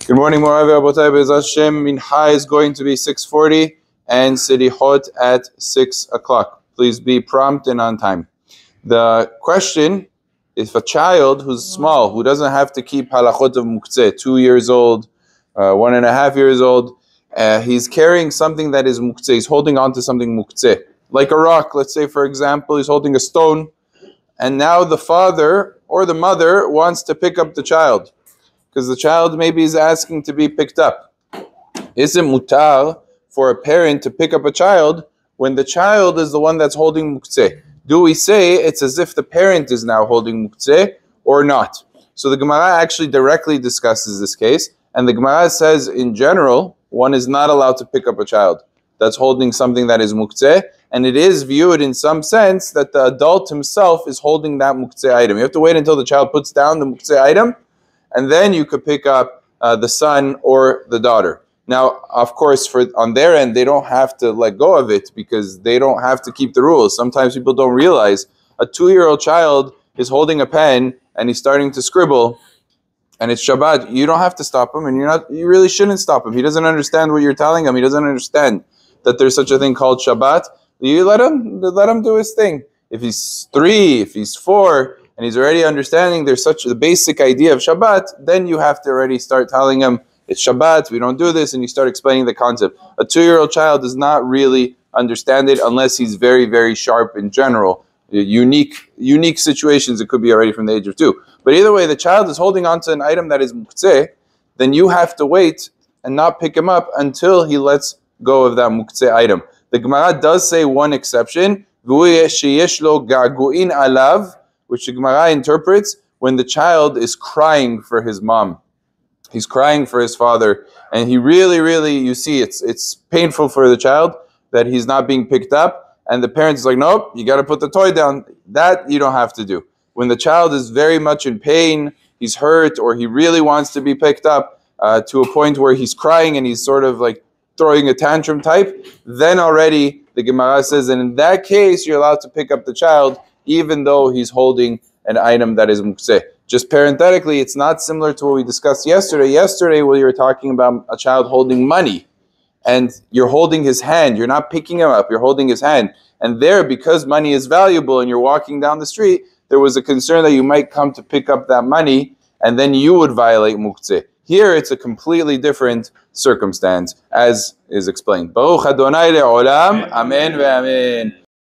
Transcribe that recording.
Good morning, Moravi Abotai Be'ez Hashem. Mincha is going to be 6:40 and Selichot at 6 o'clock. Please be prompt and on time. The question, if a child who's small, who doesn't have to keep halachot of Muktze, 2 years old, 1.5 years old, he's carrying something that is Muktze, he's holding on to something Muktze, like a rock. Let's say, for example, he's holding a stone, and now the father or the mother wants to pick up the child, because the child maybe is asking to be picked up. Is it mutar for a parent to pick up a child when the child is the one that's holding Muktze? Do we say it's as if the parent is now holding Muktze or not? So the Gemara actually directly discusses this case, and the Gemara says in general, one is not allowed to pick up a child that's holding something that is Muktze, and it is viewed in some sense that the adult himself is holding that Muktze item. You have to wait until the child puts down the Muktze item, and then you could pick up the son or the daughter. Now, of course, on their end, they don't have to let go of it because they don't have to keep the rules. Sometimes people don't realize a 2-year-old child is holding a pen and he's starting to scribble, and it's Shabbat. You don't have to stop him, and you really shouldn't stop him. He doesn't understand what you're telling him. He doesn't understand that there's such a thing called Shabbat. You let him do his thing. If he's 3, if he's 4, and he's already understanding there's such the basic idea of Shabbat, then you have to already start telling him, it's Shabbat, we don't do this, and you start explaining the concept. A 2-year-old child does not really understand it unless he's very, very sharp in general. Unique situations, it could be already from the age of 2. But either way, the child is holding on to an item that is Muktze, then you have to wait and not pick him up until he lets go of that Muktze item. The Gemara does say one exception, alav, which the Gemara interprets when the child is crying for his mom. He's crying for his father, and he really, you see, it's painful for the child that he's not being picked up, and the parents is like, nope, you got to put the toy down. That you don't have to do. When the child is very much in pain, he's hurt, or he really wants to be picked up to a point where he's crying and he's sort of like throwing a tantrum type, then already the Gemara says, and in that case, you're allowed to pick up the child, even though he's holding an item that is Muktze. Just parenthetically, it's not similar to what we discussed yesterday. Yesterday, we were talking about a child holding money, and you're holding his hand. You're not picking him up, you're holding his hand. And there, because money is valuable and you're walking down the street, there was a concern that you might come to pick up that money, and then you would violate Muktze. Here, it's a completely different circumstance, as is explained. Baruch Adonai le'olam, amen ve'amen.